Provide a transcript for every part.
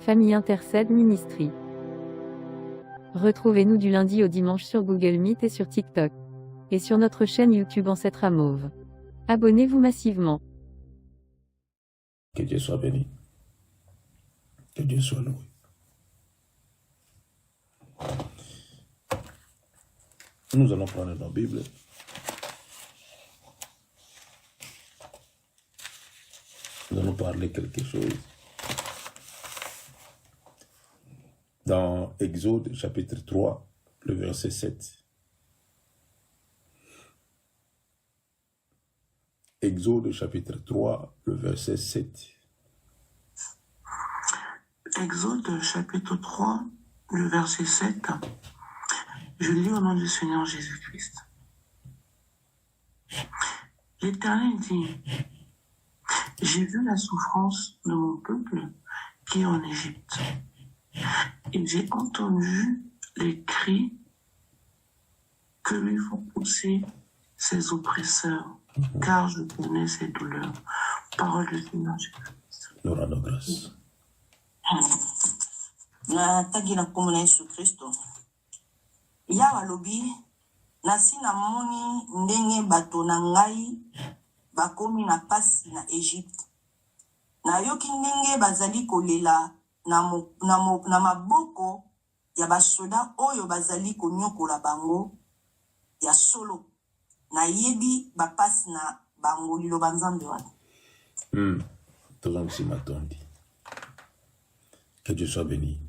Famille Intercède Ministry. Retrouvez-nous du lundi au dimanche sur Google Meet et sur TikTok. Et sur notre chaîne YouTube Ancêtre Mauve. Abonnez-vous massivement. Que Dieu soit béni. Que Dieu soit loué. Nous allons prendre nos Bibles. Nous allons parler quelque chose. Dans Exode chapitre 3, le verset 7. Exode chapitre 3, le verset 7. Exode chapitre 3, le verset 7. Je lis au nom du Seigneur Jésus-Christ. L'Éternel dit, j'ai vu la souffrance de mon peuple qui est en Égypte, et j'ai entendu les cris que lui font pousser ses oppresseurs, car je connais ses douleurs. Parole du Seigneur Jésus-Christ. Nous rendons grâce. Na tagi na kombo na Yesu Kristo. Yawa lobi nasi na moni ndenge bato na ngai bakomi na pasi na Egypte. Na yoki ndenge bazali kolela na maboko ya basoda oyo bazali konyokola bango ya solo. Na yebi bapasi na bango liloba Nzambe wana. Tozongisi matondi. Que Dieu soit béni.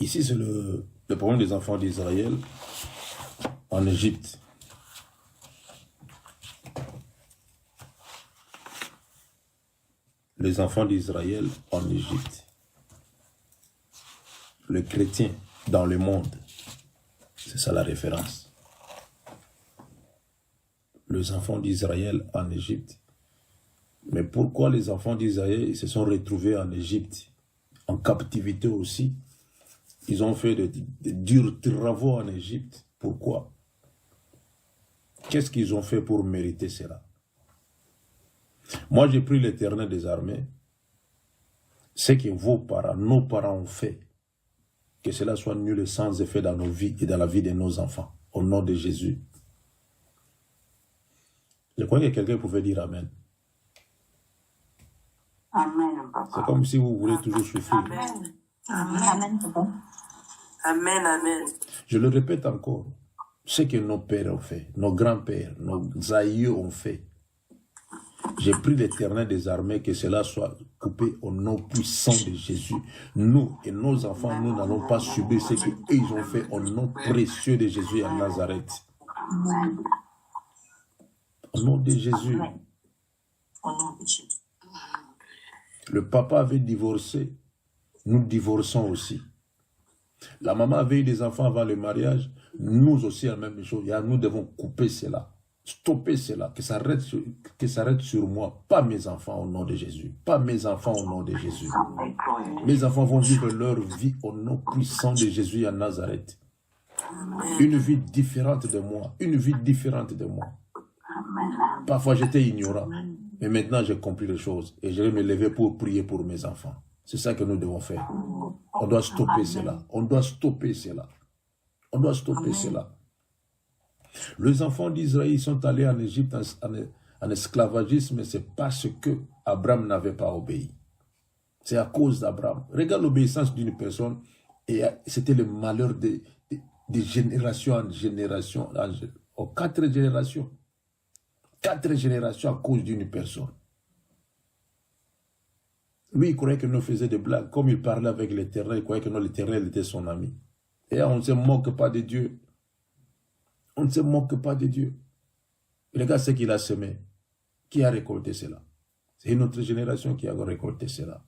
Ici, c'est le problème des enfants d'Israël en Égypte. Les enfants d'Israël en Égypte. Le chrétien dans le monde. C'est ça la référence. Les enfants d'Israël en Égypte. Mais pourquoi les enfants d'Israël se sont retrouvés en Égypte, en captivité aussi? Ils ont fait de durs travaux en Égypte. Pourquoi? Qu'est-ce qu'ils ont fait pour mériter cela? Moi, j'ai pris l'Éternel des armées. Ce que vos parents, nos parents ont fait, que cela soit nul et sans effet dans nos vies et dans la vie de nos enfants. Au nom de Jésus. Je crois que quelqu'un pouvait dire Amen. Amen, papa. C'est comme si vous voulez toujours souffrir. Amen. Amen, papa. Amen, amen. Je le répète encore. Ce que nos pères ont fait, nos grands-pères, nos aïeux ont fait. J'ai pris l'Éternel des armées, que cela soit coupé au nom puissant de Jésus. Nous et nos enfants, nous n'allons pas subir ce qu'ils ont fait au nom précieux de Jésus à Nazareth. Amen. Au nom de Jésus. Au nom de Jésus. Le papa avait divorcé. Nous divorçons aussi. La maman avait eu des enfants avant le mariage. Nous aussi, la même chose. Nous devons couper cela. Stopper cela. Que ça arrête sur moi. Pas mes enfants au nom de Jésus. Pas mes enfants au nom de Jésus. Mes enfants vont vivre leur vie au nom puissant de Jésus à Nazareth. Une vie différente de moi. Une vie différente de moi. Parfois, j'étais ignorant. Mais maintenant, j'ai compris les choses. Et je vais me lever pour prier pour mes enfants. C'est ça que nous devons faire. On doit stopper cela. On doit stopper cela. On doit stopper cela. Les enfants d'Israël sont allés en Égypte en esclavagisme. C'est parce que Abraham n'avait pas obéi. C'est à cause d'Abraham. Regarde l'obéissance d'une personne. Et c'était le malheur de génération en génération. Aux 4 générations. 4 générations à cause d'une personne. Lui, il croyait que nous faisions des blagues. Comme il parlait avec l'Éternel, il croyait que l'Éternel était son ami. Et on ne se moque pas de Dieu. On ne se moque pas de Dieu. Regarde ce qu'il a semé. Qui a récolté cela? C'est une autre génération qui a récolté cela.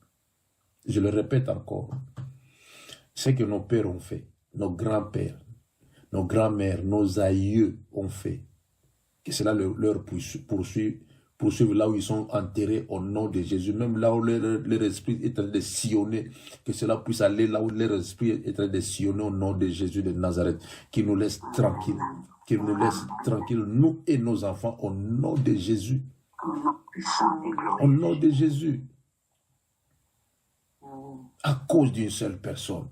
Je le répète encore. Ce que nos pères ont fait, nos grands-pères, nos grands-mères, nos aïeux ont fait, que cela leur poursuivre là où ils sont enterrés au nom de Jésus, même là où leur esprit est en train de sillonner, que cela puisse aller là où leur esprit est en train de sillonner au nom de Jésus de Nazareth, qu'il nous laisse tranquilles, qu'il nous laisse tranquilles, nous et nos enfants, au nom de Jésus. Au nom de Jésus. À cause d'une seule personne.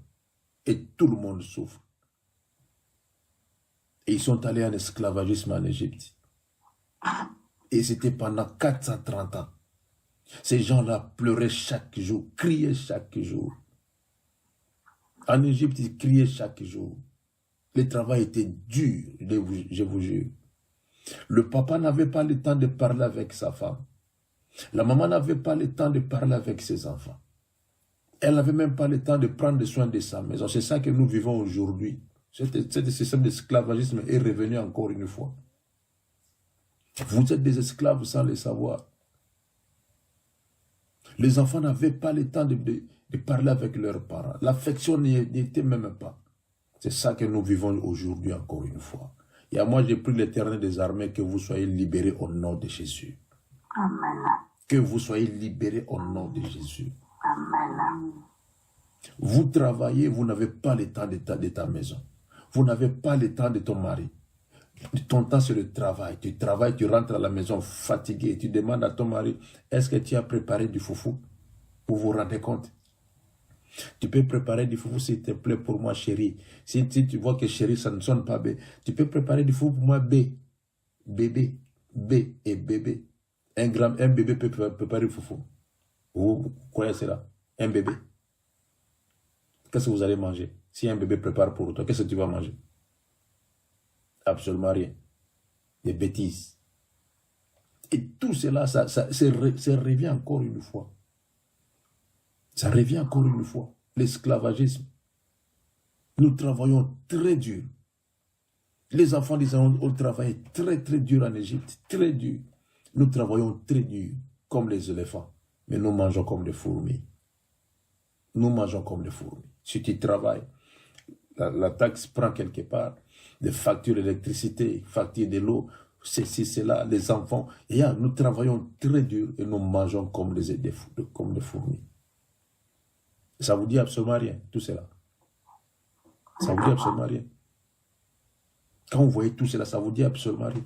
Et tout le monde souffre. Et ils sont allés en esclavagisme en Égypte. Et c'était pendant 430 ans. Ces gens-là pleuraient chaque jour, criaient chaque jour. En Égypte, ils criaient chaque jour. Le travail était dur, je vous jure. Le papa n'avait pas le temps de parler avec sa femme. La maman n'avait pas le temps de parler avec ses enfants. Elle n'avait même pas le temps de prendre soin de sa maison. C'est ça que nous vivons aujourd'hui. Ce système d'esclavagisme est revenu encore une fois. Vous êtes des esclaves sans le savoir. Les enfants n'avaient pas le temps de parler avec leurs parents. L'affection n'y était même pas. C'est ça que nous vivons aujourd'hui encore une fois. Et à moi, j'ai pris l'Éternel des armées que vous soyez libérés au nom de Jésus. Amen. Que vous soyez libérés au nom de Jésus. Amen. Vous travaillez, vous n'avez pas le temps de ta maison. Vous n'avez pas le temps de ton mari. Ton temps, c'est le travail. Tu travailles, tu rentres à la maison fatigué. Tu demandes à ton mari, est-ce que tu as préparé du foufou? Pour vous rendre compte. Tu peux préparer du foufou, s'il te plaît, pour moi, chérie. Si tu vois que chérie, ça ne sonne pas B. Tu peux préparer du foufou pour moi, B. Bébé. B et bébé. Un bébé peut préparer du foufou. Vous croyez cela? Un bébé. Qu'est-ce que vous allez manger? Si un bébé prépare pour toi, qu'est-ce que tu vas manger? Absolument rien. Des bêtises. Et tout cela, ça revient encore une fois. Ça revient encore une fois. L'esclavagisme. Nous travaillons très dur. Les enfants d'Israël ont travaillé très très dur en Égypte. Très dur. Nous travaillons très dur, comme les éléphants. Mais nous mangeons comme des fourmis. Nous mangeons comme des fourmis. Si tu travailles, la taxe prend quelque part, des factures d'électricité, factures de l'eau, ceci, cela, les enfants. Et nous travaillons très dur et nous mangeons comme des fourmis. Ça vous dit absolument rien, tout cela. Ça vous dit absolument rien. Quand vous voyez tout cela, ça vous dit absolument rien.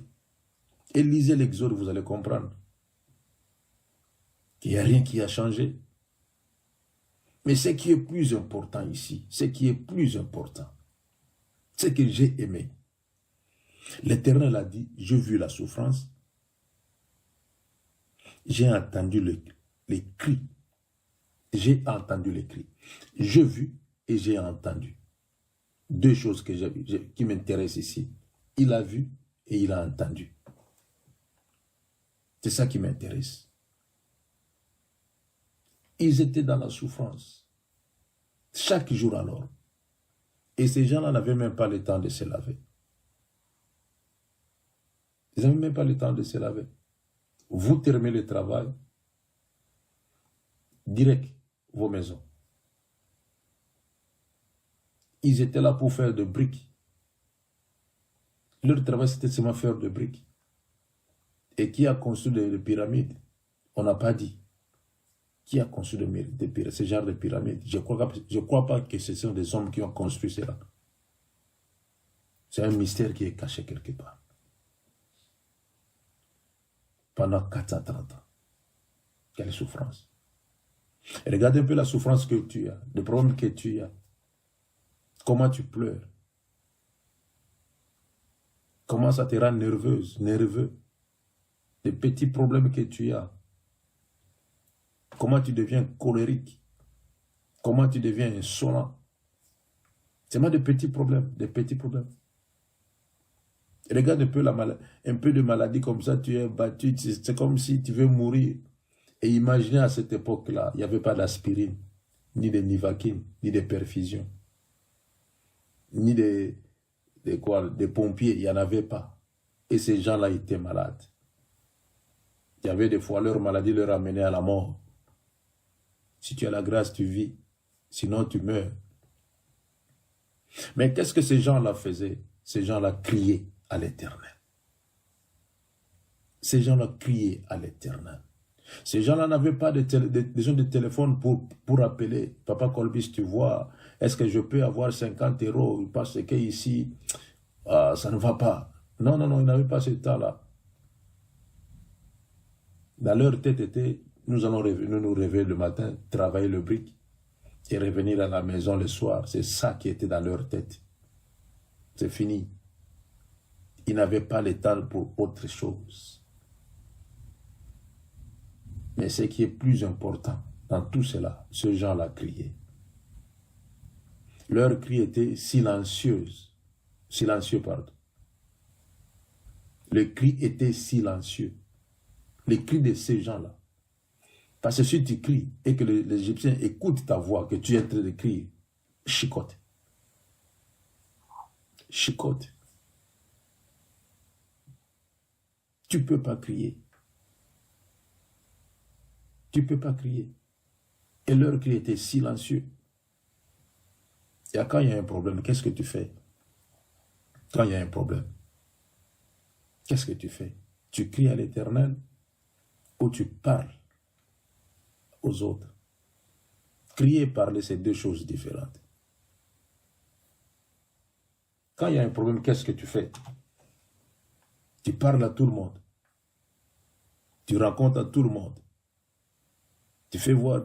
Et lisez l'Exode, vous allez comprendre qu'il n'y a rien qui a changé. Mais ce qui est plus important ici, ce qui est plus important, ce que j'ai aimé. L'Éternel a dit, j'ai vu la souffrance, j'ai entendu les cris. J'ai entendu les cris. J'ai vu et j'ai entendu. Deux choses qui m'intéressent ici. Il a vu et il a entendu. C'est ça qui m'intéresse. Ils étaient dans la souffrance. Chaque jour alors. Et ces gens-là n'avaient même pas le temps de se laver. Ils n'avaient même pas le temps de se laver. Vous terminez le travail, direct, vos maisons. Ils étaient là pour faire de briques. Leur travail, c'était seulement faire de briques. Et qui a construit des pyramides? On n'a pas dit. Qui a construit ce genre de pyramides? Je ne crois pas que ce sont des hommes qui ont construit cela. C'est un mystère qui est caché quelque part. Pendant 430 ans. Quelle souffrance. Et regarde un peu la souffrance que tu as, le problème que tu as. Comment tu pleures. Comment ça te rend nerveuse, nerveux. Les petits problèmes que tu as. Comment tu deviens colérique. Comment tu deviens insolent. C'est moi des petits problèmes, des petits problèmes. Regarde un peu de maladie comme ça, tu es battu, c'est comme si tu veux mourir. Et imaginez à cette époque-là, il n'y avait pas d'aspirine, ni de Nivaquine, ni de perfusion, ni des pompiers, il n'y en avait pas. Et ces gens-là étaient malades. Il y avait des fois, leur maladie leur amenait à la mort. Si tu as la grâce, tu vis. Sinon, tu meurs. Mais qu'est-ce que ces gens-là faisaient? Ces gens-là criaient à l'Éternel. Ces gens-là criaient à l'Éternel. Ces gens-là n'avaient pas de téléphone pour appeler. Papa Colbis, tu vois, est-ce que je peux avoir 50 € parce que ici, ça ne va pas. Non, non, non, ils n'avaient pas ce temps-là. Dans leur tête était, nous allons nous réveiller le matin, travailler le brique, et revenir à la maison le soir. C'est ça qui était dans leur tête. C'est fini. Ils n'avaient pas le temps pour autre chose. Mais ce qui est plus important dans tout cela, ce genre-là criait. Leur cri était silencieux, pardon. Le cri était silencieux. Le cri de ces gens-là. Parce que si tu cries et que l'Égyptien écoute ta voix, que tu es en train de crier, chicote. Chicote. Tu ne peux pas crier. Tu ne peux pas crier. Et leur cri était silencieux. Et quand il y a un problème, qu'est-ce que tu fais? Quand il y a un problème, qu'est-ce que tu fais? Tu cries à l'Éternel ou tu parles aux autres? Crier et parler, c'est deux choses différentes. Quand il y a un problème, qu'est-ce que tu fais? Tu parles à tout le monde. Tu racontes à tout le monde. Tu fais voir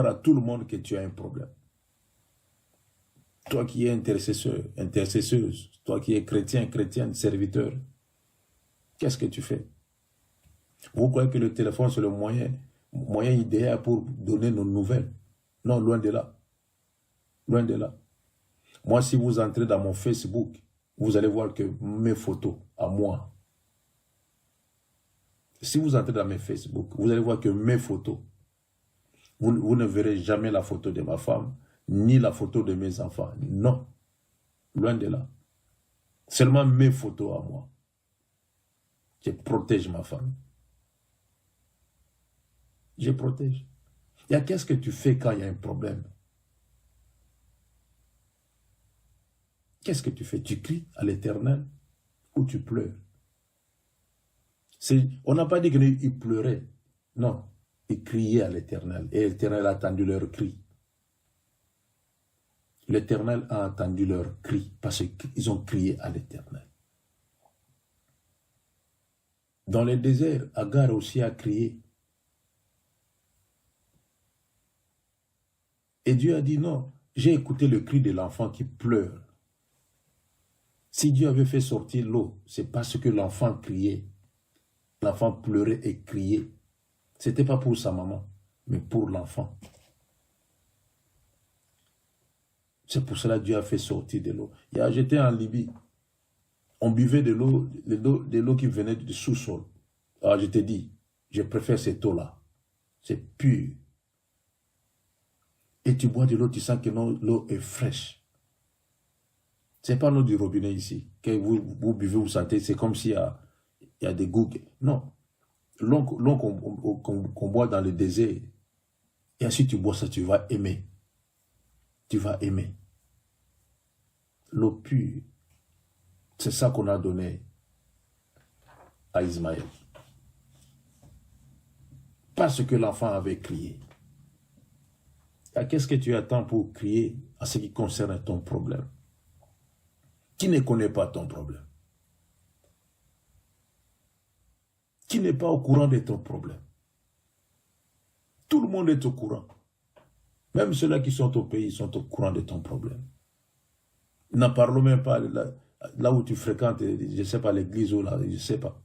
à tout le monde que tu as un problème. Toi qui es intercesseur, intercesseuse, toi qui es chrétien, chrétienne, serviteur, qu'est-ce que tu fais? Vous croyez que le téléphone, c'est le moyen idéal pour donner nos nouvelles? Non, loin de là. Loin de là. Moi, si vous entrez dans mon Facebook, vous allez voir que mes photos, à moi. Si vous entrez dans mes Facebook, vous allez voir que mes photos, vous ne verrez jamais la photo de ma femme, ni la photo de mes enfants. Non. Loin de là. Seulement mes photos à moi. Je protège ma femme. Je protège. Et qu'est-ce que tu fais quand il y a un problème? Qu'est-ce que tu fais? Tu cries à l'Éternel ou tu pleures? On n'a pas dit qu'ils pleuraient. Non. Ils criaient à l'Éternel. Et l'Éternel a entendu leur cri. L'Éternel a entendu leur cri parce qu'ils ont crié à l'Éternel. Dans le désert, Agar aussi a crié. Et Dieu a dit non, j'ai écouté le cri de l'enfant qui pleure. Si Dieu avait fait sortir l'eau, c'est parce que l'enfant criait. L'enfant pleurait et criait. Ce n'était pas pour sa maman, mais pour l'enfant. C'est pour cela que Dieu a fait sortir de l'eau. J'étais en Libye. On buvait de l'eau qui venait du sous-sol. Alors je te dis, je préfère cette eau-là. C'est pur. Et tu bois de l'eau, tu sens que l'eau est fraîche. Ce n'est pas l'eau du robinet ici. Quand vous buvez, vous sentez, c'est comme s'il y a des goûts. Non. L'eau qu'on boit dans le désert. Et ensuite tu bois ça, tu vas aimer. Tu vas aimer. L'eau pure. C'est ça qu'on a donné à Ismaël. Parce que l'enfant avait crié. Qu'est-ce que tu attends pour crier à ce qui concerne ton problème? Qui ne connaît pas ton problème? Qui n'est pas au courant de ton problème? Tout le monde est au courant. Même ceux-là qui sont au pays sont au courant de ton problème. N'en parlons même pas là où tu fréquentes, je ne sais pas, l'église ou là, je ne sais pas.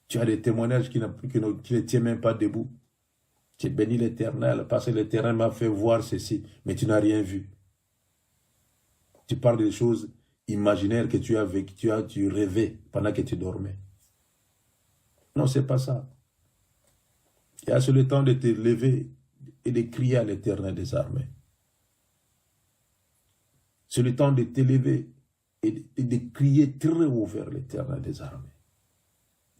Tu as des témoignages qui ne tiennent même pas debout. Tu bénis l'Éternel parce que l'Éternel m'a fait voir ceci, mais tu n'as rien vu. Tu parles des choses imaginaires que tu as vécues, tu rêvais pendant que tu dormais. Non, ce n'est pas ça. Il y a sur le temps de te lever et de crier à l'Éternel des armées. C'est le temps de te lever et de crier très haut vers l'Éternel des armées.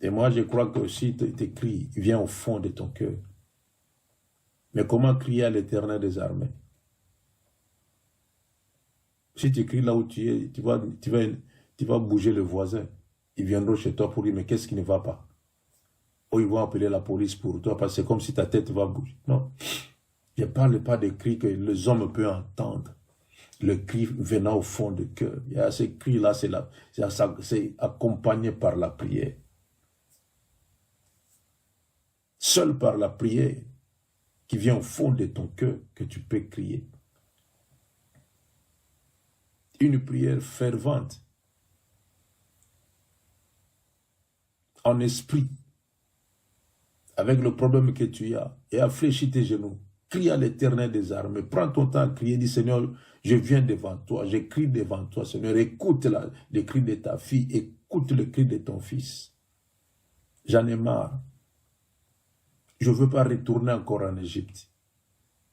Et moi, je crois que si tes cris viennent au fond de ton cœur, mais comment crier à l'Éternel des armées? Si tu cries là où tu es, tu vas bouger le voisin. Ils viendront chez toi pour dire, mais qu'est-ce qui ne va pas? Ou ils vont appeler la police pour toi, parce que c'est comme si ta tête va bouger. Non. Je ne parle pas des cris que les hommes peuvent entendre. Le cri venant au fond du cœur. Il y a ce cri-là, c'est accompagné par la prière. Seul par la prière, qui vient au fond de ton cœur que tu peux crier. Une prière fervente, en esprit, avec le problème que tu as, et affléchis tes genoux. Crie à l'Éternel des armées. Prends ton temps à crier. Dis, Seigneur, je viens devant toi. Je crie devant toi, Seigneur. Écoute les cris de ta fille. Écoute le cri de ton fils. J'en ai marre. Je ne veux pas retourner encore en Égypte.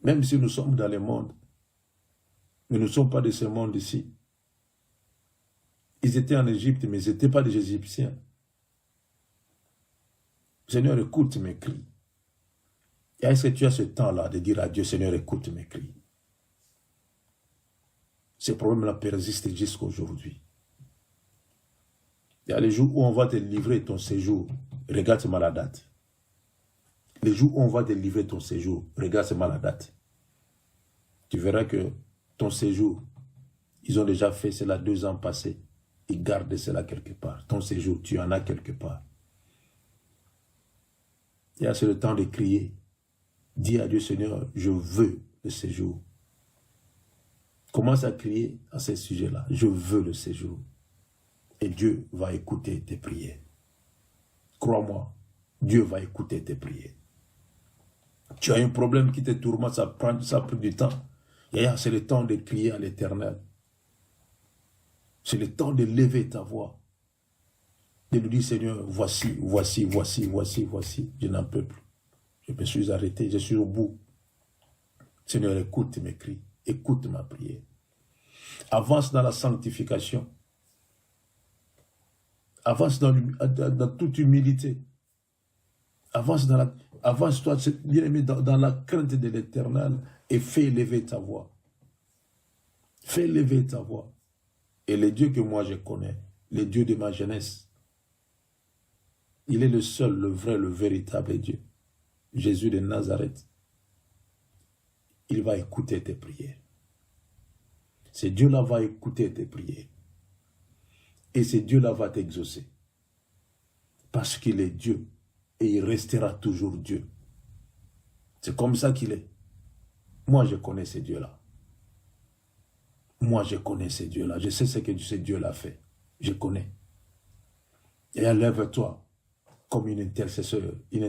Même si nous sommes dans le monde. Mais nous ne sommes pas de ce monde ici. Ils étaient en Égypte, mais ils n'étaient pas des Égyptiens. Seigneur, écoute mes cris. Et est-ce que tu as ce temps-là de dire à Dieu, Seigneur, écoute mes cris? Ces problèmes-là persistent jusqu'à aujourd'hui. Il y a les jours où on va te livrer ton séjour. Regarde seulement la date. Les jours où on va te livrer ton séjour, regarde seulement la date. Tu verras que ton séjour, ils ont déjà fait cela 2 ans passés. Ils gardent cela quelque part. Ton séjour, tu en as quelque part. Il y a c'est le temps de crier. Dis à Dieu, Seigneur, je veux le séjour. Commence à crier à ce sujet-là. Je veux le séjour. Et Dieu va écouter tes prières. Crois-moi, Dieu va écouter tes prières. Tu as un problème qui te tourmente, ça prend du temps. Et c'est le temps de crier à l'Éternel. C'est le temps de lever ta voix. De lui dire, Seigneur, voici, je n'en peux plus. Je me suis arrêté, je suis au bout. Seigneur, écoute mes cris, écoute ma prière. Avance dans la sanctification. Avance dans toute humilité. Avance toi, bien-aimé, dans la crainte de l'Éternel et fais élever ta voix. Fais élever ta voix. Et le Dieu que moi je connais, le Dieu de ma jeunesse, il est le seul, le vrai, le véritable Dieu. Jésus de Nazareth. Il va écouter tes prières. Ce Dieu-là va écouter tes prières. Et ce Dieu-là va t'exaucer. Parce qu'il est Dieu. Et il restera toujours Dieu. C'est comme ça qu'il est. Moi, je connais ce Dieu-là. Moi, je connais ce Dieu-là. Je sais ce que ce Dieu-là fait. Je connais. Et lève-toi comme un intercesseur et une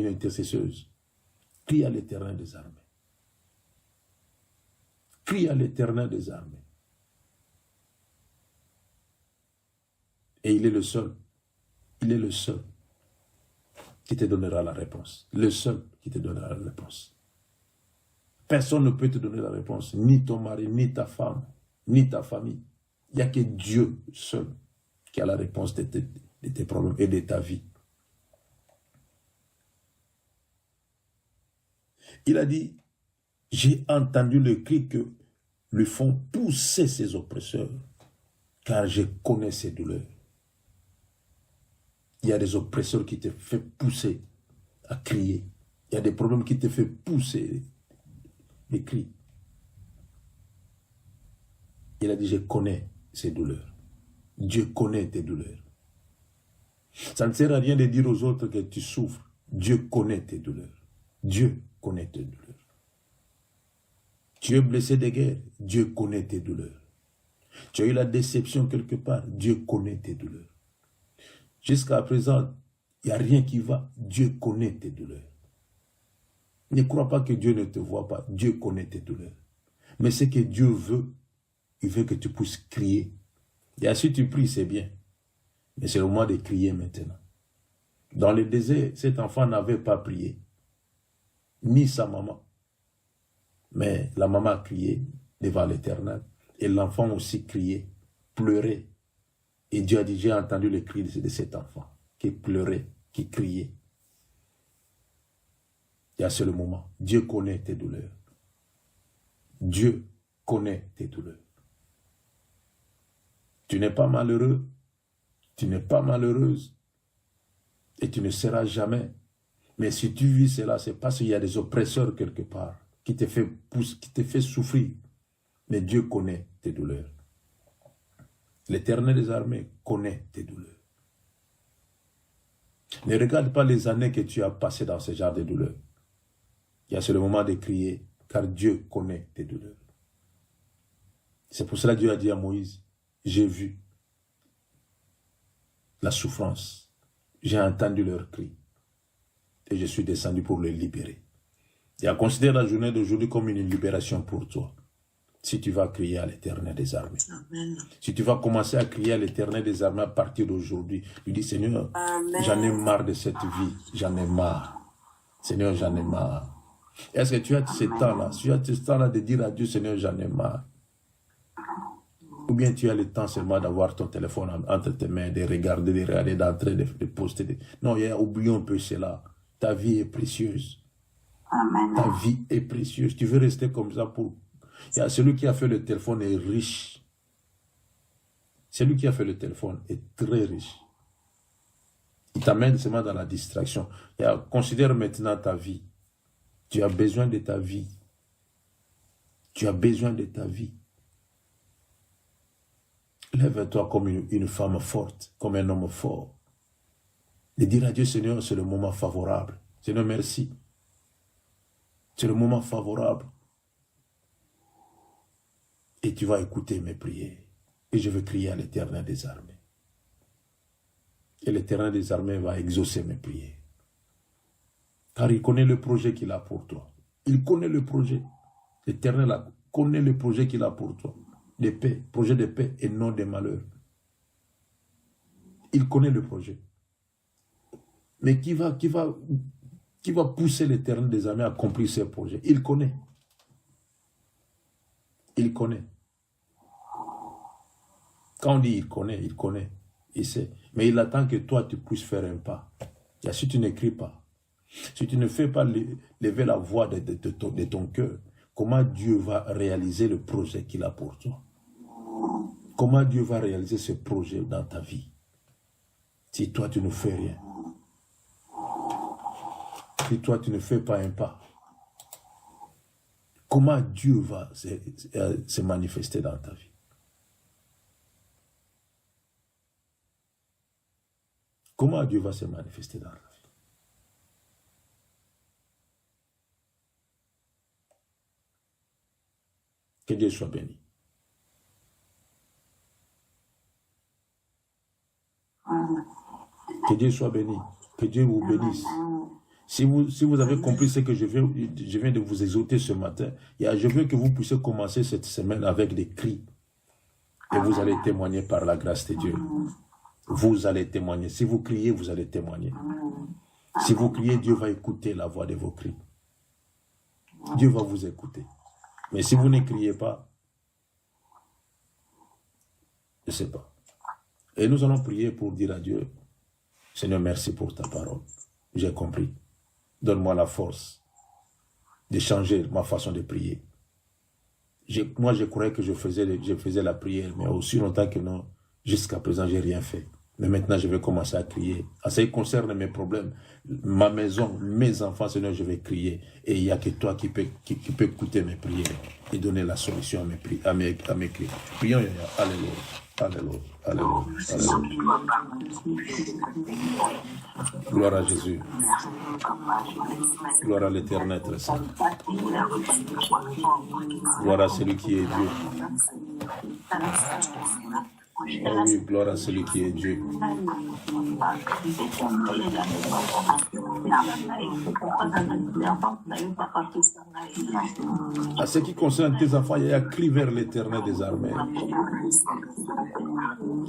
intercesseuse. Crie à l'Éternel des armées. Crie à l'Éternel des armées. Et il est le seul qui te donnera la réponse. Le seul qui te donnera la réponse. Personne ne peut te donner la réponse, ni ton mari, ni ta femme, ni ta famille. Il n'y a que Dieu seul qui a la réponse de tes problèmes et de ta vie. Il a dit, j'ai entendu le cri que lui font pousser ses oppresseurs, car je connais ses douleurs. Il y a des oppresseurs qui te font pousser à crier. Il y a des problèmes qui te font pousser des cris. Il a dit, je connais ces douleurs. Dieu connaît tes douleurs. Ça ne sert à rien de dire aux autres que tu souffres. Dieu connaît tes douleurs. Dieu connaît tes douleurs. Tu es blessé de guerre. Dieu connaît tes douleurs. Tu as eu la déception quelque part. Dieu connaît tes douleurs. Jusqu'à présent, il n'y a rien qui va. Dieu connaît tes douleurs. Ne crois pas que Dieu ne te voit pas. Dieu connaît tes douleurs. Mais ce que Dieu veut, il veut que tu puisses crier. Et si tu pries, c'est bien. Mais c'est le moment de crier maintenant. Dans le désert, cet enfant n'avait pas prié. Ni sa maman. Mais la maman a crié devant l'Éternel. Et l'enfant aussi criait, pleurait. Et Dieu a dit, j'ai entendu le cri de cet enfant qui pleurait, qui criait. Et à ce moment, Dieu connaît tes douleurs. Dieu connaît tes douleurs. Tu n'es pas malheureux, tu n'es pas malheureuse et tu ne seras jamais. Mais si tu vis cela, c'est parce qu'il y a des oppresseurs quelque part qui te fait souffrir. Mais Dieu connaît tes douleurs. L'Éternel des armées connaît tes douleurs. Ne regarde pas les années que tu as passées dans ce genre de douleurs. c'est le moment de crier, car Dieu connaît tes douleurs. C'est pour cela que Dieu a dit à Moïse, j'ai vu la souffrance, j'ai entendu leurs cris, et je suis descendu pour les libérer. Et considère la journée d'aujourd'hui comme une libération pour toi. Si tu vas crier à l'Éternel des armées. Amen. Si tu vas commencer à crier à l'Éternel des armées à partir d'aujourd'hui, lui dis, Seigneur, j'en ai marre de cette vie, j'en ai marre. Seigneur, j'en ai marre. Est-ce que tu as ce temps-là? Tu as ce temps-là de dire à Dieu, Seigneur, j'en ai marre. Ou bien tu as le temps seulement d'avoir ton téléphone entre tes mains, de regarder, d'entrer, de poster. Non, oublions un peu cela. Ta vie est précieuse. Amen. Ta vie est précieuse. Tu veux rester comme ça pour... Celui qui a fait le téléphone est riche. Celui qui a fait le téléphone est très riche. Il t'amène seulement dans la distraction. Considère maintenant ta vie. Tu as besoin de ta vie. Tu as besoin de ta vie. Lève-toi comme une femme forte, comme un homme fort. De dire à Dieu, Seigneur, c'est le moment favorable. Seigneur, merci. C'est le moment favorable. Et tu vas écouter mes prières. Et je vais crier à l'Éternel des armées. Et l'Éternel des armées va exaucer mes prières. Car il connaît le projet qu'il a pour toi. Il connaît le projet. L'Éternel connaît le projet qu'il a pour toi. De paix, projet de paix et non de malheur. Il connaît le projet. Mais qui va pousser l'Éternel des armées à accomplir ses projets? Il connaît. Il connaît. Quand on dit il connaît, il sait. Mais il attend que toi, tu puisses faire un pas. Et si tu n'écris pas, si tu ne fais pas lever la voix de ton cœur, comment Dieu va réaliser le projet qu'il a pour toi? Comment Dieu va réaliser ce projet dans ta vie? Si toi, tu ne fais rien. Si toi, tu ne fais pas un pas. Comment Dieu va se manifester dans ta vie? Comment Dieu va se manifester dans ta vie? Que Dieu soit béni. Que Dieu soit béni. Que Dieu vous bénisse. Si vous avez compris ce que je viens de vous exhorter ce matin, je veux que vous puissiez commencer cette semaine avec des cris. Et vous allez témoigner par la grâce de Dieu. Vous allez témoigner. Si vous criez, vous allez témoigner. Si vous criez, Dieu va écouter la voix de vos cris. Dieu va vous écouter. Mais si vous ne criez pas, je ne sais pas. Et nous allons prier pour dire à Dieu, Seigneur, merci pour ta parole. J'ai compris. Donne-moi la force de changer ma façon de prier. Moi, je croyais que je faisais la prière, mais aussi longtemps que non, jusqu'à présent, je n'ai rien fait. Mais maintenant, je vais commencer à crier. En ce qui concerne mes problèmes, ma maison, mes enfants, Seigneur, je vais crier. Et il n'y a que toi qui peux écouter mes prières et donner la solution à mes cris. Prions, alléluia. Alléluia, alléluia, alléluia. Gloire à Jésus. Gloire à l'Éternel très saint. Gloire à celui qui est Dieu. Oh oui, gloire à celui qui est Dieu. À ce qui concerne tes enfants, il y a cri vers l'Éternel des armées.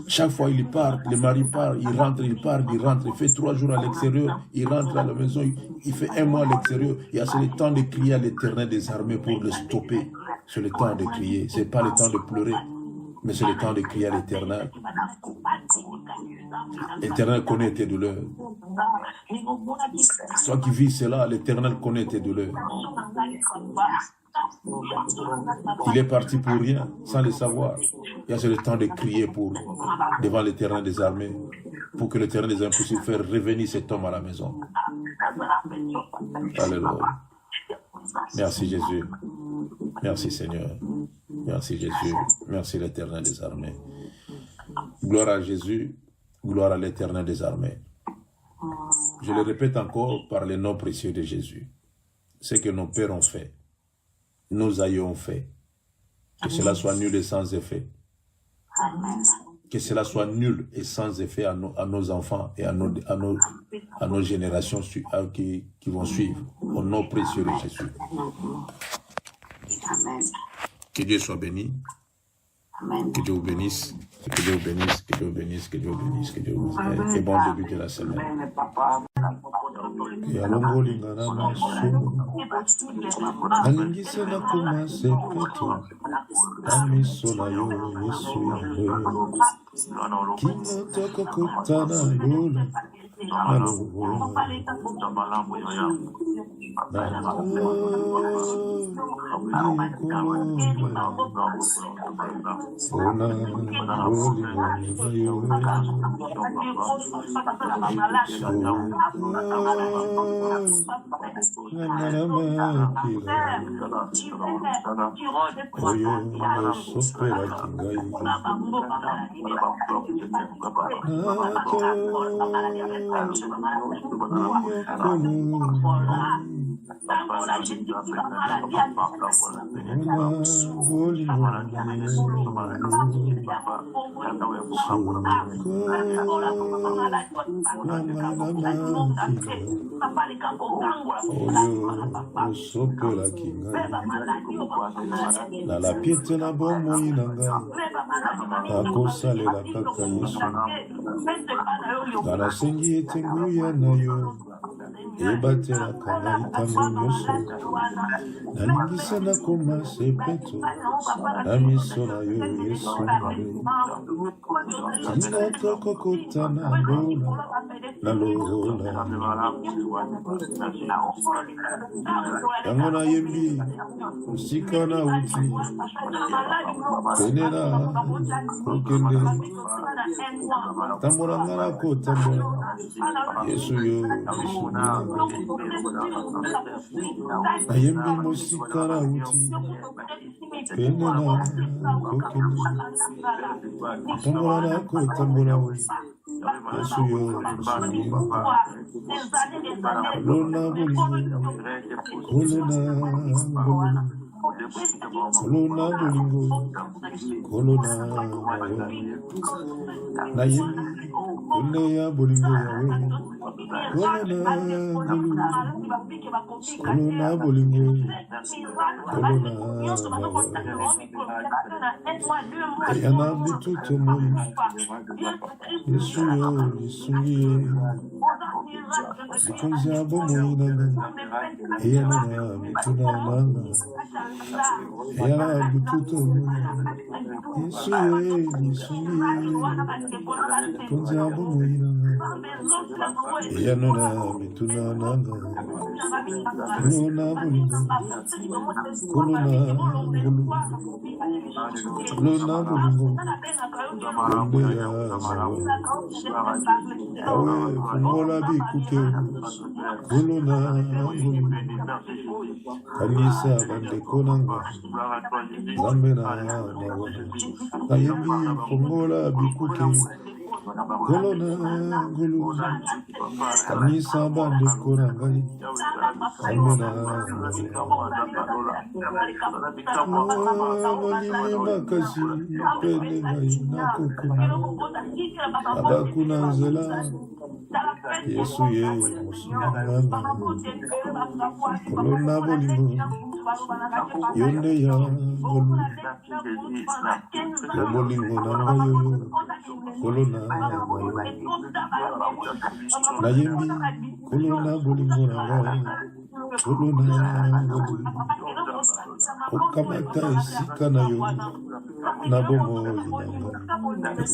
Chaque fois il part, le mari part, il rentre, il fait 3 jours à l'extérieur, il rentre à la maison, il fait 1 mois à l'extérieur. Il y a le temps de crier à l'Éternel des armées pour le stopper. C'est le temps de crier, ce n'est pas le temps de pleurer. Mais c'est le temps de crier à l'Éternel. L'Éternel connaît tes douleurs. Toi qui vis cela, l'Éternel connaît tes douleurs. Il est parti pour rien, sans le savoir. Il y a le temps de crier devant l'Éternel des armées, pour que l'Éternel des armées puisse faire revenir cet homme à la maison. Alléluia. Merci Jésus. Merci Seigneur. Merci Jésus. Merci l'Éternel des armées. Gloire à Jésus. Gloire à l'Éternel des armées. Je le répète encore par le nom précieux de Jésus. ce que nos pères ont fait, nos aïeux ont fait, que cela soit nul et sans effet. Amen. Que cela soit nul et sans effet à nos enfants et à nos générations qui vont suivre. Au nom précieux de Jésus. Amen. Que Dieu soit béni. Amen. Que Dieu vous bénisse. Que Dieu vous bénisse. Que Dieu vous bénisse. Que Dieu vous bénisse. Que Dieu vous bénisse. Et bon début de la semaine. Amen, papa. Yalongolingana masumu alingise na kumase peto amiso na yo Yesu yawe kinotoko kutana lola na la piete na bomo inanga akosalela kaka Yesu na nasengi ete nguya na yo ebatelaka ngai ntango nyonso nalingisa nakoma sepeto na miso na yo Yesu tinatoko kotana lola na lola yango nayembi mosika na uti pene na kokende tambola nga na kotambola Yesu yo Yesu nayembi mosika na uti pene na kokende tambola na kotambola Yesu yo Yesu kolona bolingo kolona bolingo kolona nayembi kone ya bolingo yawe kolona bolingo kolona yana bituto moi Yesu yo Yesu ye bikonzi abo moi nanga yana mituna nanga yana bituto moi Yesu ye Yesu ye bikonzi abo moi nanga yana mituna nanga kolona bolingo kolona bolingo Awe fungola bikuke kolona kanisa bandeko nanga Zambe na mawa kayembi fungola bikuke kolona ngulu kanisa bandeko nanga Zambe na mawa makasi pene ngai nakokuna abakuna nzela Yesu ye musulmana kolona bolingo yonde ya ngolu ya bolingo nanga yoyo kolona mayo nayembi kolona bolingo nanga kolona ngolu okamata esika na yo na bomoi nanga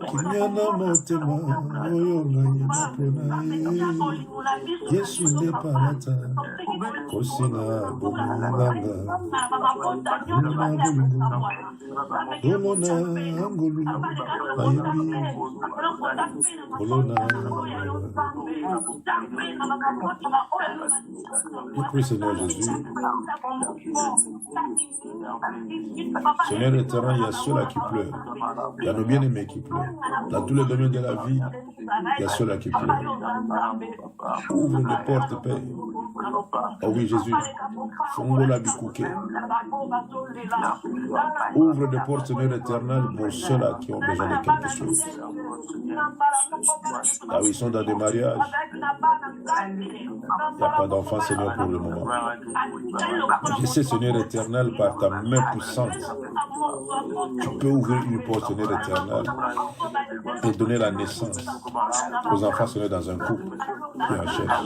kinyana motema oyo ngai napona Yesu nde palata kosina bomonganga kolona bolingo kolona ngolu nayembi kolona Prie Seigneur Jésus. Seigneur éternel, il y a ceux-là qui pleurent. Il y a nos bien-aimés qui pleurent. Dans tous les domaines de la vie, il y a ceux-là qui pleurent. Ouvre les portes, Père. Oh oui, Jésus. Fongola Bikouké. Ouvre des portes, Seigneur éternel, pour ceux-là qui ont besoin de quelque chose. Ah oui, ils sont dans des mariages. Il n'y a pas d'enfant, Seigneur, pour le moment. Je sais, Seigneur éternel, par ta main puissante, tu peux ouvrir une porte, Seigneur éternel, et donner la naissance aux enfants, Seigneur, dans un couple qui en cherche.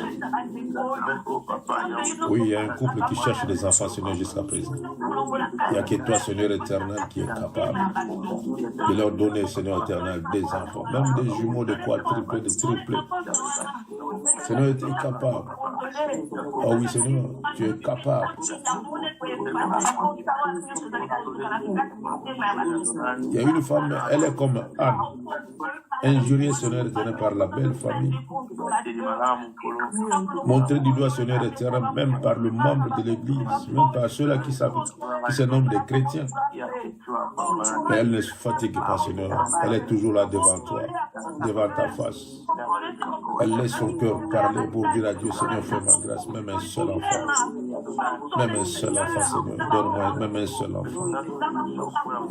Oui, il y a un couple qui cherche des enfants, Seigneur, jusqu'à présent. Il n'y a que toi, Seigneur éternel, qui est capable de leur donner, Seigneur éternel, des enfants, même des jumeaux, de quadruplés, de triplés. Seigneur, tu es capable. Oh oui, Seigneur, tu es capable. Il y a une femme, elle est comme Anne, injuriée, Seigneur éternel, par la belle famille. Montrée du doigt, Seigneur éternel, même par le membre de l'Église, même par ceux-là qui se nomment des chrétiens. Mais elle ne se fatigue pas, Seigneur. Elle est toujours là devant toi, devant ta face. Elle laisse son cœur parler pour dire à Dieu, Seigneur, fais ma grâce, même un seul enfant. Même un seul enfant, Seigneur. Donne-moi même un seul enfant.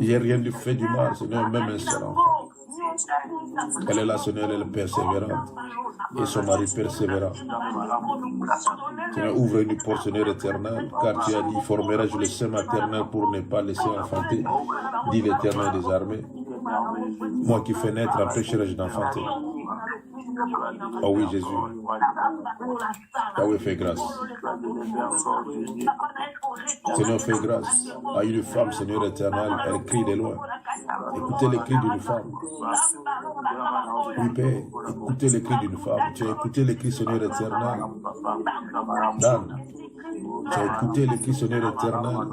Il n'y a rien du fait du mal, Seigneur, même un seul enfant. Elle est là, Seigneur, elle est persévérante. Et son mari persévérant. Seigneur, ouvre une porte, Seigneur éternel, car tu as dit, formerai-je le sein maternel pour ne pas laisser enfanter, dit l'Éternel des armées. Moi qui fais naître, empêcherai-je d'enfanter. Oh oui, Jésus. Ah oui, fais grâce. Seigneur, fais grâce à une femme, Seigneur éternel, elle crie de loin. Écoutez les cris d'une femme. Oui, Père, écoutez les cris d'une femme. Tu as écouté les cris, Seigneur éternel. Dan, tu as écouté les cris, Seigneur éternel.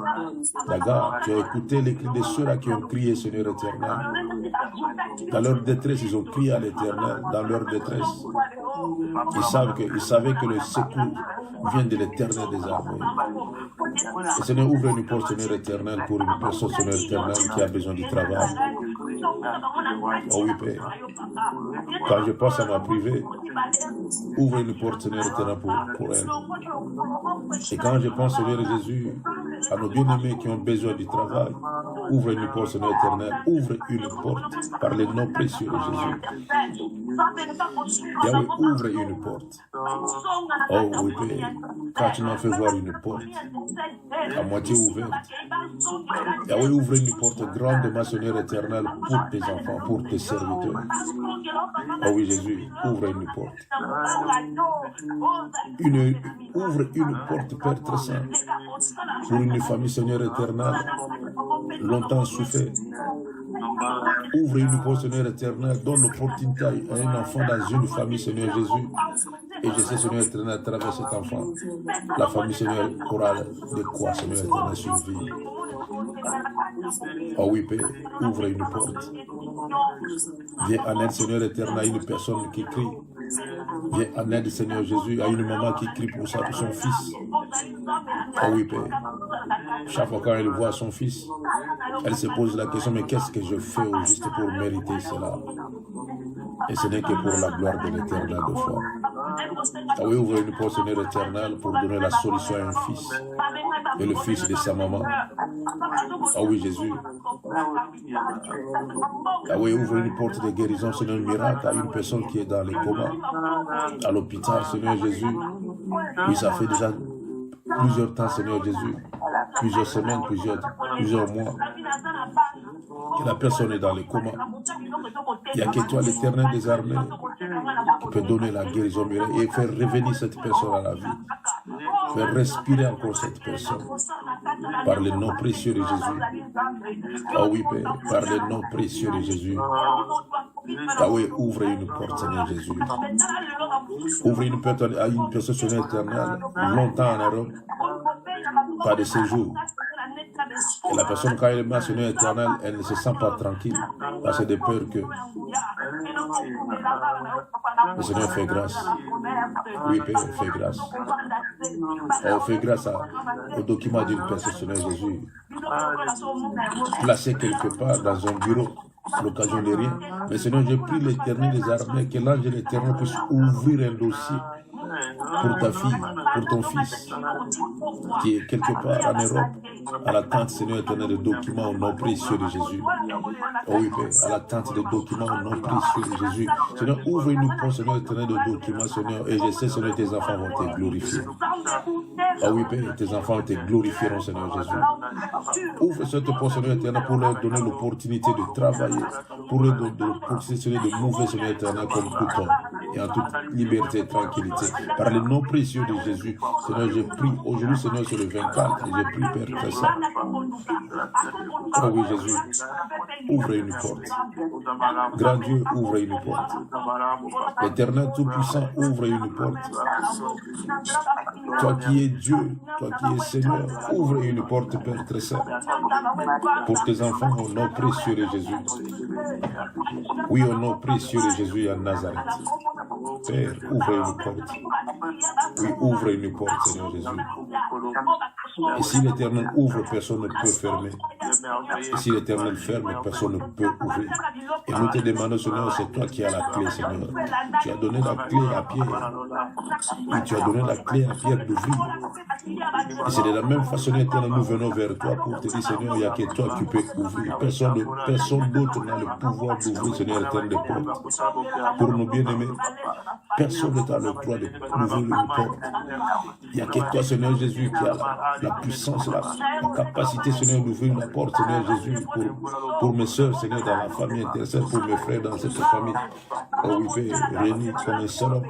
Dagar, tu as écouté les cris de ceux-là qui ont crié, Seigneur éternel. Dans leur détresse, ils ont crié à l'Éternel. Dans leur détresse, ils savaient que le secours vient de l'Éternel des armées. Et Seigneur, ouvre une porte, Seigneur éternel, pour une personne, Seigneur éternel, qui a besoin du travail. Oh oui, Père. Quand je pense à ma privée, ouvre une porte, Seigneur éternel, pour elle. Et quand je pense, Seigneur Jésus, à nos bien-aimés qui ont besoin du travail, ouvre une porte, Seigneur éternel, ouvre une porte par le nom précieux de Jésus. Yahweh, ouvre une porte. Oh oui, Père, quand tu m'as fait voir une porte à moitié ouverte, Yahweh, ouvre une porte grande, ma Seigneur éternel, pour tes enfants, pour tes serviteurs. Oh oui, Jésus, ouvre une porte. Ouvre une porte, Père très saint, pour une famille, Seigneur éternel, longtemps souffert. Ouvre une porte, Seigneur éternel, donne l'opportunité à un enfant dans une famille, Seigneur Jésus. Et je sais, Seigneur éternel, à travers cet enfant, la famille, Seigneur, aura de quoi, Seigneur éternel, survivre. Oh oui, Père, ouvre une porte. Viens en aide, Seigneur éternel, à une personne qui crie. Viens en aide, Seigneur Jésus, à une maman qui crie pour son fils. Oh oui, Père. Chaque fois quand elle voit son fils, elle se pose la question, mais qu'est-ce que je fais au juste pour mériter cela? Et ce n'est que pour la gloire de l'Éternel de foi. Ah oui, ouvre une porte, Seigneur éternel, pour donner la solution à un fils. Et le fils de sa maman. Ah oui, Jésus. Ah oui, ouvre une porte de guérison, Seigneur, miracle à une personne qui est dans les comas, à l'hôpital, Seigneur Jésus. Oui, ça fait déjà plusieurs temps, Seigneur Jésus, plusieurs semaines, plusieurs mois, que la personne est dans les comas. Il n'y a que toi, l'Éternel des armées, qui peut donner la guérison miracle et faire revenir cette personne à la vie, faire respirer encore cette personne, par le nom précieux de Jésus. Ah oui, Père, par le nom précieux de Jésus. Ah oui, ouvre une porte, Seigneur Jésus. Ouvre une porte à une personne, Seigneur éternel, longtemps en Europe, pas de séjour. Et la personne, quand elle est mal, Seigneur éternel, elle ne se sent pas tranquille, parce que de peur que le Seigneur fait grâce. Oui, Père, fait grâce. On fait grâce au document d'une personne, Seigneur Jésus, placé quelque part dans un bureau, à l'occasion de rien. Mais Seigneur, j'ai pris l'Éternel des armées, que l'ange de l'Éternel puisse ouvrir un dossier pour ta fille, pour ton fils, qui est quelque part en Europe, à l'attente, Seigneur éternel, de documents au nom précieux de Jésus. Oh oui, Père, à l'attente des documents au nom précieux de Jésus. Seigneur, ouvre-nous pour, Seigneur éternel, de documents, Seigneur, et je sais, Seigneur, tes enfants vont te glorifier. Oh oui, Père, tes enfants te glorifieront, Seigneur Jésus. Ouvre cette porte, Seigneur éternel, pour leur donner l'opportunité de travailler, pour leur donner l'opportunité de mouvoir, Seigneur éternel, comme tout homme, et en toute liberté et tranquillité. Par le nom précieux de Jésus, Seigneur, je prie aujourd'hui, Seigneur, sur le 24, et je prie, Père, très saint. Oh oui, Jésus, ouvre une porte. Grand Dieu, ouvre une porte. Éternel Tout-Puissant, ouvre une porte. Toi qui es Dieu, toi qui es Seigneur, ouvre une porte, Père très saint, pour tes enfants au nom précieux de Jésus. Oui, au nom précieux de Jésus à Nazareth. Père, ouvre une porte. Oui, ouvre une porte, Seigneur Jésus. Et si l'Éternel ouvre, personne ne peut fermer. Et si l'Éternel ferme, personne ne peut ouvrir. Et nous te demandons, Seigneur, c'est toi qui as la clé, Seigneur. Tu as donné la clé à Pierre. Et tu as donné la clé à Pierre d'ouvrir. Et c'est de la même façon, Éternel, nous venons vers toi pour te dire, Seigneur, il n'y a que toi qui peux ouvrir. Personne d'autre n'a le pouvoir d'ouvrir, Seigneur, éternel, des portes. Pour nos bien-aimés, personne n'a le droit d'ouvrir une porte. Il n'y a que toi, Seigneur Jésus, qui a la puissance, la capacité, Seigneur, d'ouvrir la porte, Seigneur Jésus, pour mes soeurs, Seigneur, dans la famille intercelle, pour mes frères dans cette famille. Oh oui, Père, réunis comme un seul homme.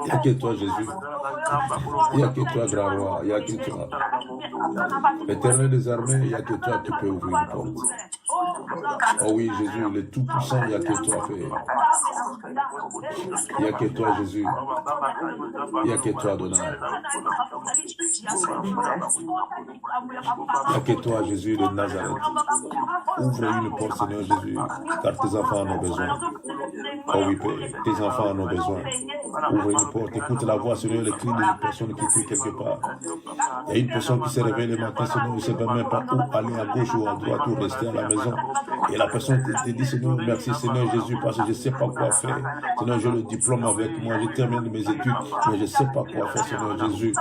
Il n'y a que toi, Jésus. Il n'y a que toi, grand roi. Il n'y a que toi. Éternel des armées, il n'y a que toi qui peux ouvrir une porte. Oh oui, Jésus, le Tout-Puissant, il n'y a que toi, Père. Il n'y a que toi, Jésus. Il n'y a que toi, Adonai. Il n'y a que toi, Jésus de Nazareth. Ouvre une porte, Seigneur Jésus, car tes enfants en ont besoin. Oh oui, Père, tes enfants en ont besoin. Ouvre une porte, écoute la voix, Seigneur, les cris d'une personne qui crie quelque part. Il y a une personne qui se réveille le matin, Seigneur, ne sait même pas où aller, à gauche ou à droite, ou rester à la maison. Et la personne te dit, Seigneur, merci Seigneur Jésus, parce que je ne sais pas quoi faire. Seigneur, j'ai le diplôme avec moi, je termine mes études, mais je ne sais pas quoi faire, Seigneur Jésus.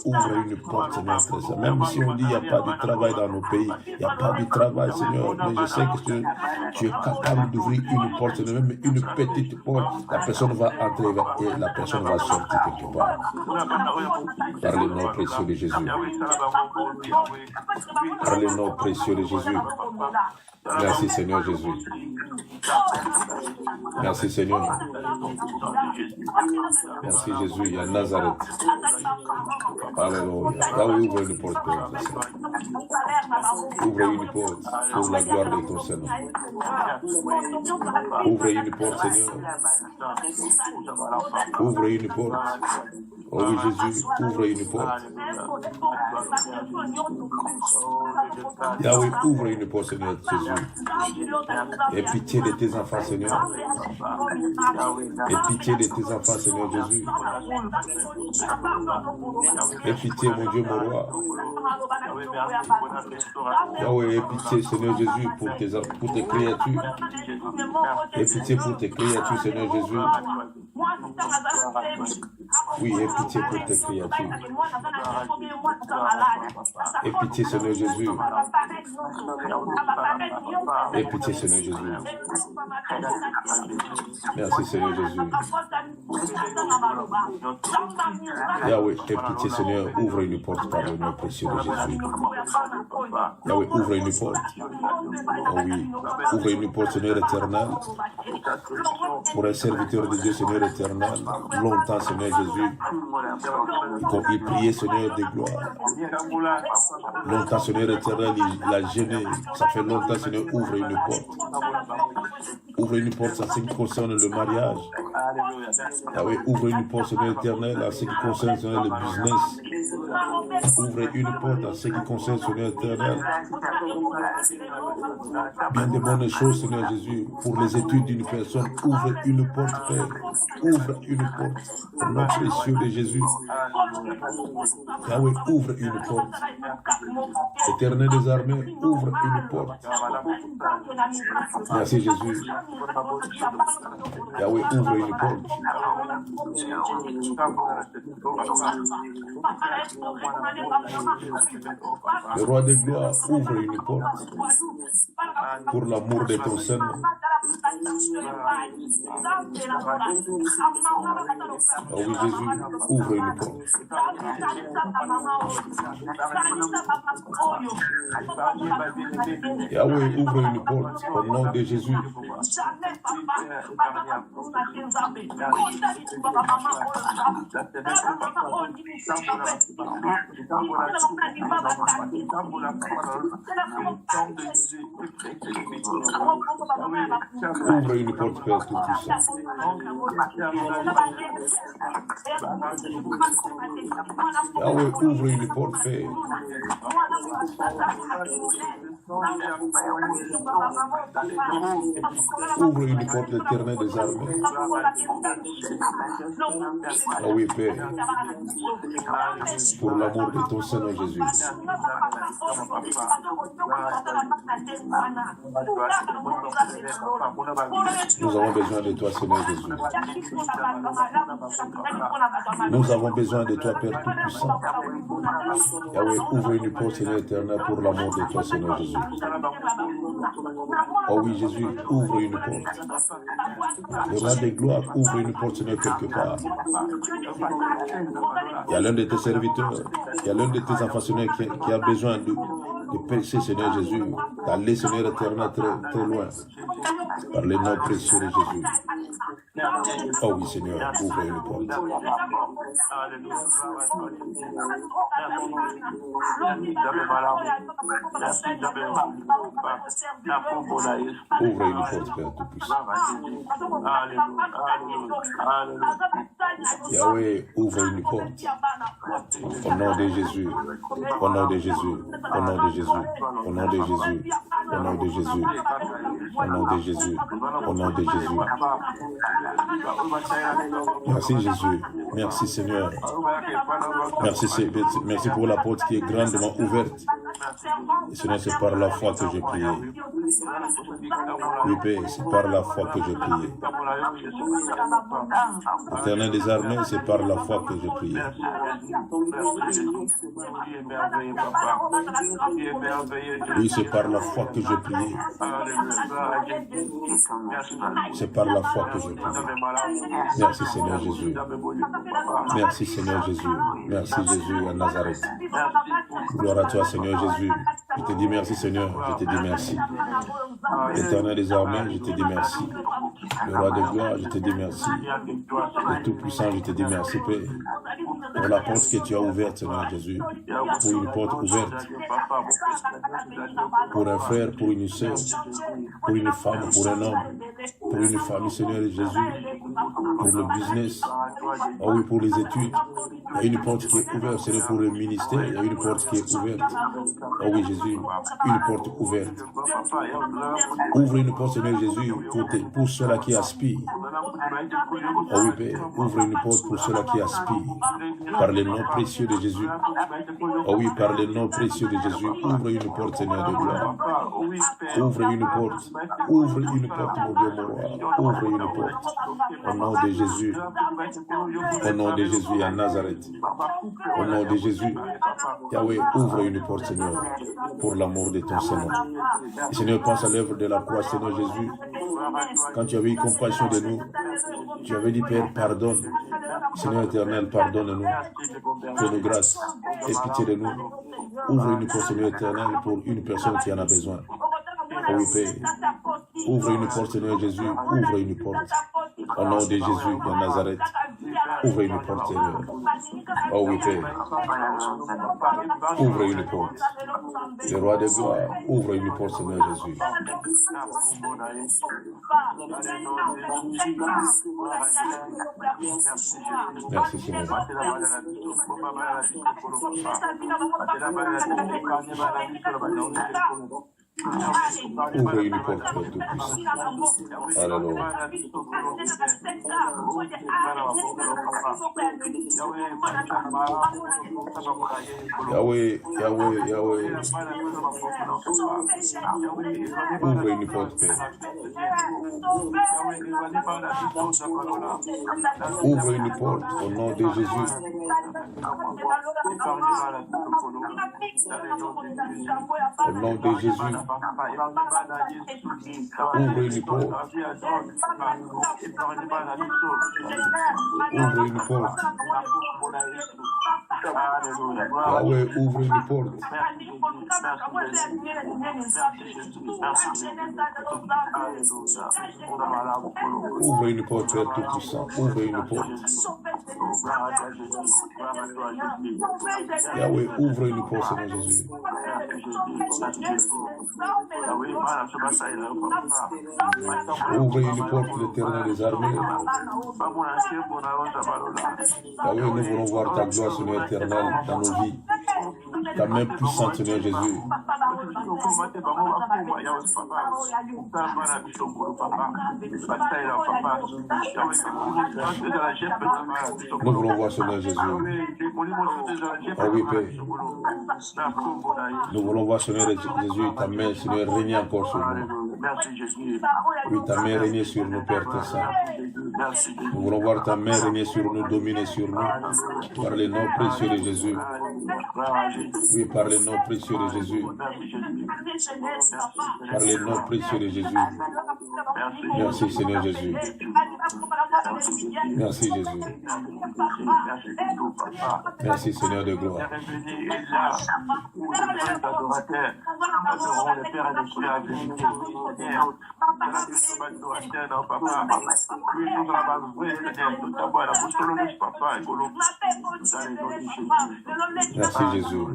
Ouvre une porte, Seigneur. Même si on dit qu'il n'y a pas de travail dans nos pays, il n'y a pas de travail, Seigneur, mais je sais que tu es capable d'ouvrir une porte, Seigneur, même une petite porte, la personne va entrer et la personne va sortir quelque part. Par le nom précieux de Jésus. Par le nom précieux de Jésus. Merci Seigneur Jésus. Merci Seigneur. Merci Jésus, il y a Nazareth. Alléluia. Là où ouvre une porte, Père. Ouvre une porte pour la gloire de ton Seigneur. Ouvre une porte, Seigneur. Ouvre une porte. Oh oui, Jésus, ouvre une porte. Yahweh, ouvre une porte, Seigneur Jésus. Aie pitié de tes enfants, Seigneur. Aie pitié de tes enfants, Seigneur Jésus. Aie pitié, mon Dieu, mon roi. Yahweh, aie pitié, Seigneur Jésus, pour tes créatures. Aie pitié pour tes créatures, Seigneur Jésus. Oui, aie pitié pour tes créatures. Aie pitié, Seigneur Jésus. Aie pitié, Seigneur Jésus. Merci, Seigneur Jésus. Yahweh, aie pitié, Seigneur. Ouvre une porte par le nom précieux de Jésus. Yahweh, ouvre une porte. Oh oui, ouvre une porte, Seigneur éternel. Pour un serviteur de Dieu, Seigneur éternel. Longtemps, Seigneur Jésus. Il priait, Seigneur de gloire. Longtemps, Seigneur éternel, il a gêné. Ça fait longtemps, Seigneur, ouvre une porte. Ouvre une porte en ce qui concerne le mariage. Ah oui, ouvre une porte, Seigneur éternel, en ce qui concerne, Seigneur, le business. Ouvre une porte en ce qui concerne, Seigneur éternel. Bien de bonnes choses, Seigneur Jésus, pour les études d'une personne. Ouvre une porte, Père. Ouvre une porte. Au nom précieux de Jésus. Yahweh, ouvre une porte. Éternel des armées, ouvre une porte. Merci Jésus. Yahweh, ouvre une une porte. Le roi de gloire, ouvre une porte pour l'amour de ton Seigneur. Oh oui, Jésus, ouvre une porte. Yahweh, ouvre une porte au nom de Jésus. Ouvre une porte, Père Tout-Puissant. Yahweh, ouvre une porte, Père. Ouvre une porte, l'Éternel des armées. Ah oui, Père, pour l'amour de ton Seigneur Jésus. Nous avons besoin de toi, Seigneur Jésus. Nous avons besoin de toi, Père Tout-Puissant. Yahweh, ouvre une porte, Seigneur éternel, pour l'amour de toi, Seigneur Jésus. Oh oui, Jésus, ouvre une porte. Le roi de gloire, ouvre une porte, Seigneur, quelque part. Il y a l'un de tes serviteurs, il y a l'un de tes enfants, Seigneur, qui a besoin de pécher, Seigneur Jésus, d'aller, Seigneur éternel, très loin, par le nom précieux de Jésus. Oh oui, Seigneur, ouvre une porte. Ouvre une porte, Père Tout-Puissant. Yahweh, ouvre une porte. Au nom de Jésus, au nom de Jésus, au nom de Jésus, au nom de Jésus, au nom de Jésus, au nom de Jésus, au nom de Jésus. Merci Jésus, merci Seigneur. Merci pour la porte qui est grandement ouverte. Et Seigneur, c'est par la foi que j'ai prié. Oui, Père, c'est par la foi que j'ai prié. Éternel des armées, c'est par la foi que j'ai prié. Oui, c'est par la foi que j'ai prié. C'est par la foi que j'ai prié. Merci Seigneur Jésus. Merci Seigneur Jésus. Merci Jésus à Nazareth. Gloire à toi Seigneur Jésus. Je te dis merci Seigneur. Je te dis merci. Éternel des armées, je te dis merci. Le roi de gloire, je te dis merci. Le Tout-Puissant, je te dis merci Père. Pour la porte que tu as ouverte Seigneur Jésus. Pour une porte ouverte. Pour un frère, pour une soeur. Pour une femme, pour un homme. Pour une famille Seigneur Jésus. Pour le business. Oh oui, pour les études. Il y a une porte qui est ouverte, c'est pour le ministère. Il y a une porte qui est ouverte. Oh oui, Jésus, une porte ouverte. Ouvre une porte, Seigneur Jésus, pour ceux-là qui aspirent. Oh oui, Père, ouvre une porte pour ceux-là qui aspirent. Par le nom précieux de Jésus. Oh oui, par le nom précieux de Jésus, ouvre une porte, Seigneur de gloire. Ouvre une porte. Ouvre une porte, mon Dieu, mon roi. Ouvre une porte. Au nom de Jésus. Au nom de Jésus à Nazareth. Au nom de Jésus. Yahweh, ouvre une porte, Seigneur, pour l'amour de ton Seigneur. Et Seigneur, pense à l'œuvre de la croix, Seigneur Jésus. Quand tu avais eu compassion de nous, tu avais dit, Père, pardonne. Seigneur éternel, pardonne-nous. Fais-nous grâce et pitié de nous. Ouvre une porte, Seigneur éternel, pour une personne qui en a besoin. Oh oui, Père. Ouvre une porte, Seigneur Jésus. Ouvre une porte. Au nom de Jésus de Nazareth. Ouvre une porte, Seigneur. Oh oui, Père. Ouvre une porte. Le roi de gloire, ouvre une porte, Seigneur Jésus. Merci, Seigneur. Ouvre une porte, Père Tout-Puissant. Alléluia. Yahweh, Yahweh, Yahweh. Ouvre une porte, Père. Ouvre une porte au nom de Jésus. Au nom de Jésus. Ouvre une porte. Ouvre une porte. Yahweh, ouvre une porte. Ouvre une porte, Père Tout-Puissant. Ouvre une porte. Yahweh, ouvre une porte, Seigneur Jésus. Ouvre une porte, l'Éternel des armées. Yahweh, nous voulons voir ta gloire, Seigneur éternel, dans nos vies. Ta main puissante, Seigneur Jésus. Nous voulons voir, Seigneur Jésus. Ah oui, Père. Nous voulons voir, Seigneur Jésus, ta main, Seigneur, régner encore sur nous. Oui, ta main régner sur nous, Père Saint. Nous voulons voir ta main régner sur nous, dominer sur nous, par les noms précieux de Jésus. Oui, par les noms précieux de Jésus. Par les noms précieux de Jésus. Merci, Seigneur Jésus. Merci, Jésus. Merci, Seigneur de gloire. Merci, Jésus.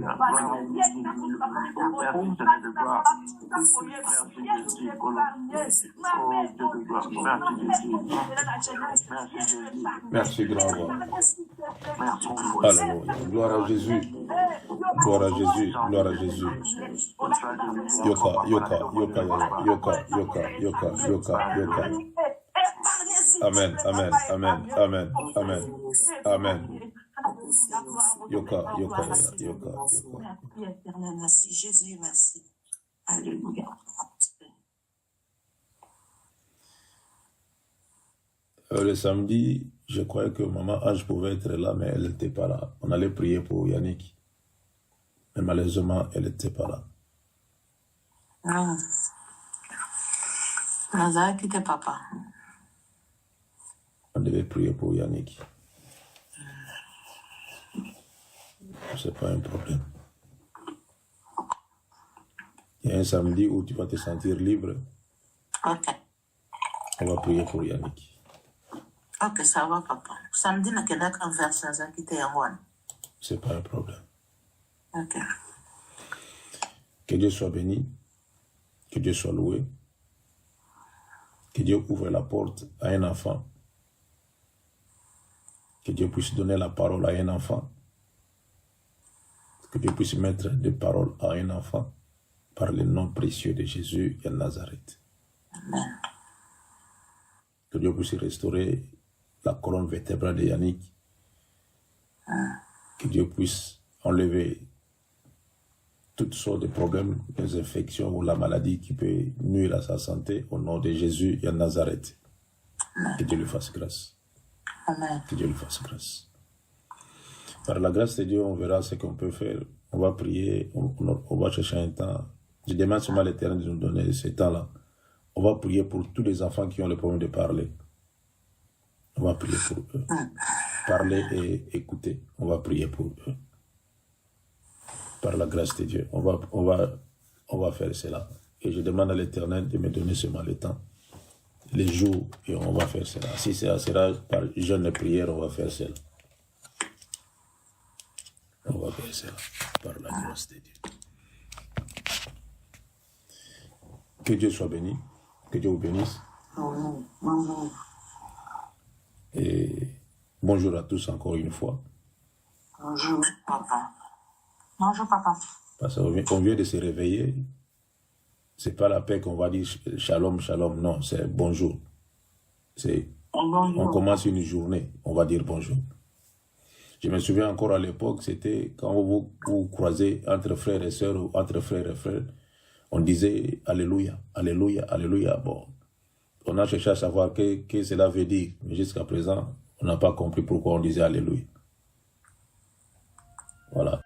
Merci, grand roi. Alléluia. Gloire à Jésus. Gloire à Jésus. Gloire à Jésus. Yoka, yoka, yoka, yoka, yoka, yoka, yoka, yoka. Amen, amen, amen, amen, amen, amen. Yoka, yoka, yoka, yoka. Merci Jésus, merci. Alléluia. Le samedi, je croyais que Maman Ange pouvait être là, mais elle n'était pas là. On allait prier pour Yannick. Mais malheureusement, elle n'était pas là. Ah. Nazar qui était papa. On devait prier pour Yannick. Ce n'est pas un problème. Il y a un samedi où tu vas te sentir libre. Ok. On va prier pour Yannick. Ok, ça va, papa. Samedi, on a quelqu'un vers Nazar qui était en one. Ce n'est pas un problème. Ok. Que Dieu soit béni. Que Dieu soit loué. Que Dieu ouvre la porte à un enfant. Que Dieu puisse donner la parole à un enfant. Que Dieu puisse mettre des paroles à un enfant par le nom précieux de Jésus et de Nazareth. Amen. Que Dieu puisse restaurer la colonne vertébrale de Yannick. Que Dieu puisse enlever toutes sortes de problèmes, des infections ou la maladie qui peut nuire à sa santé au nom de Jésus et de Nazareth. Que Dieu lui fasse grâce. Amen. Que Dieu lui fasse grâce. Par la grâce de Dieu, on verra ce qu'on peut faire. On va prier, on va chercher un temps. Je demande seulement à l'Éternel de nous donner ce temps-là. On va prier pour tous les enfants qui ont le problème de parler. On va prier pour eux. Parler et écouter. On va prier pour eux. Par la grâce de Dieu, on va faire cela. Et je demande à l'Éternel de me donner seulement le temps, les jours, et on va faire cela. Si ça sera par jeûne et prière, on va faire cela. On va faire cela par la grâce de Dieu. Que Dieu soit béni, que Dieu vous bénisse. Et bonjour à tous encore une fois. Bonjour, papa. Bonjour, papa. Parce qu'on vient de se réveiller. C'est pas la paix qu'on va dire shalom, shalom. Non, c'est bonjour. On Bonjour. commence une journée, on va dire bonjour. Je me souviens encore à l'époque, c'était quand vous croisez entre frères et sœurs ou entre frères et frères, on disait Alléluia, Alléluia, Alléluia. Bon, on a cherché à savoir ce que cela veut dire, mais jusqu'à présent, on n'a pas compris pourquoi on disait Alléluia. Voilà.